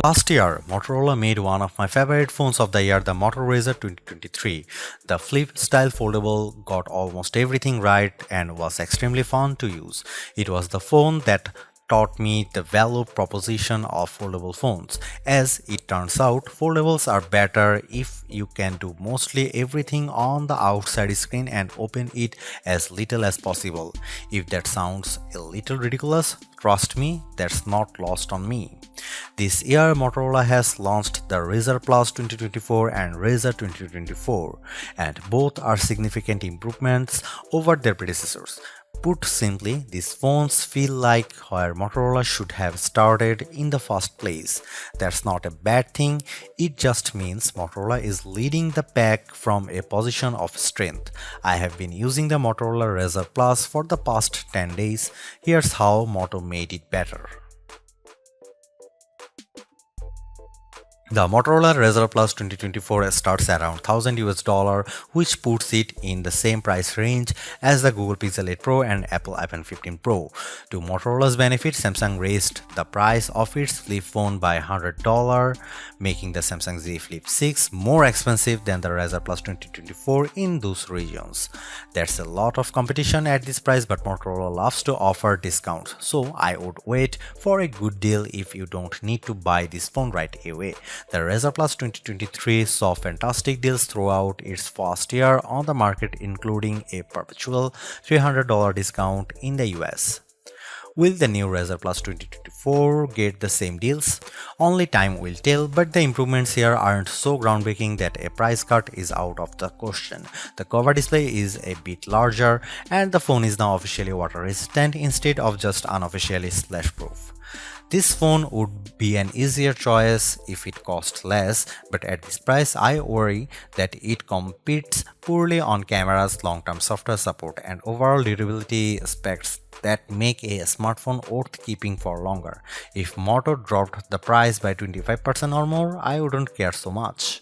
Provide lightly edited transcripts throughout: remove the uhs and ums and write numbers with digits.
Last year, Motorola made one of my favorite phones of the year, the Motorola Razr 2023. The flip-style foldable got almost everything right and was extremely fun to use. It was the phone that taught me the value proposition of foldable phones. As it turns out, foldables are better if you can do mostly everything on the outside screen and open it as little as possible. If that sounds a little ridiculous, trust me, that's not lost on me. This year, Motorola has launched the Razr Plus 2024 and Razr 2024, and both are significant improvements over their predecessors. Put simply, these phones feel like where Motorola should have started in the first place. That's not a bad thing, it just means Motorola is leading the pack from a position of strength. I have been using the Motorola Razr Plus for the past 10 days. Here's how Moto made it better. The Motorola Razr Plus 2024 starts around 1000 US dollar, which puts it in the same price range as the Google Pixel 8 Pro and Apple iPhone 15 Pro. To Motorola's benefit, Samsung raised the price of its flip phone by $100, making the Samsung Z Flip 6 more expensive than the Razr Plus 2024 in those regions. That's a lot of competition at this price, but Motorola loves to offer discounts, so I would wait for a good deal if you don't need to buy this phone right away. The Razr Plus 2023 saw fantastic deals throughout its first year on the market, including a perpetual $300 discount in the US. Will the new Razr Plus 2024 get the same deals? Only time will tell, but the improvements here aren't so groundbreaking that a price cut is out of the question. The cover display is a bit larger, and the phone is now officially water resistant instead of just unofficially splash proof. This phone would be an easier choice if it cost less, but at this price I worry that it competes poorly on cameras, long-term software support, and overall durability aspects that make a smartphone worth keeping for longer. If Moto dropped the price by 25% or more, I wouldn't care so much.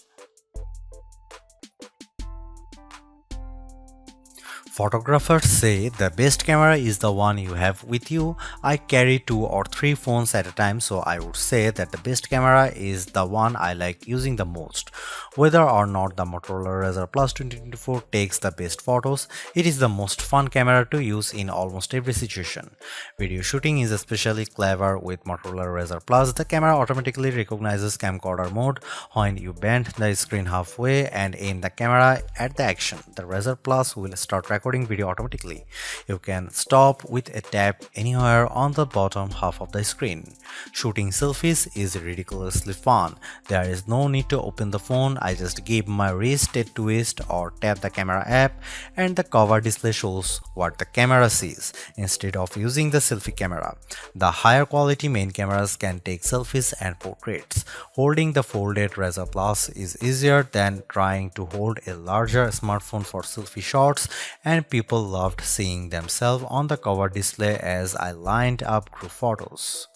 Photographers say the best camera is the one you have with you. I carry 2 or 3 phones at a time, so I would say that the best camera is the one I like using the most. Whether or not the Motorola Razr Plus 2024 takes the best photos, it is the most fun camera to use in almost every situation. Video shooting is especially clever with Motorola Razr Plus. The camera automatically recognizes camcorder mode when you bend the screen halfway and aim the camera at the action. The Razr Plus will start recording video automatically. You can stop with a tap anywhere on the bottom half of the screen. Shooting selfies is ridiculously fun. There is no need to open the phone. I just give my wrist a twist or tap the camera app and the cover display shows what the camera sees instead of using the selfie camera. The higher quality main cameras can take selfies and portraits. Holding the folded Razr Plus is easier than trying to hold a larger smartphone for selfie shots, and people loved seeing themselves on the cover display as I lined up group photos.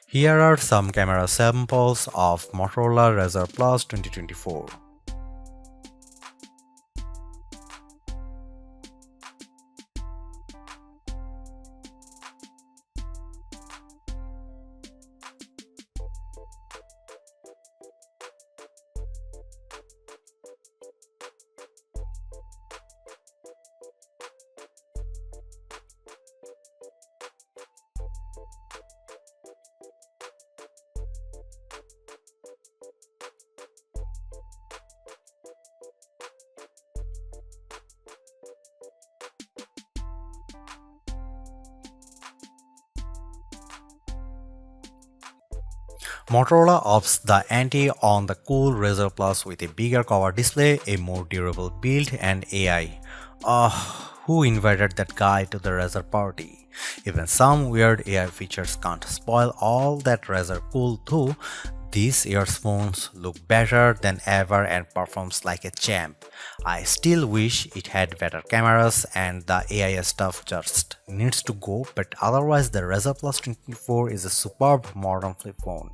Here are some camera samples of Motorola Razr Plus 2024. Motorola ups the ante on the cool Razr Plus with a bigger cover display, a more durable build, and AI. Who invited that guy to the Razr party? Even some weird AI features can't spoil all that Razr cool too. These earphones look better than ever and performs like a champ. I still wish it had better cameras and the AI stuff just needs to go, but otherwise the Razr Plus 24 is a superb modern flip phone.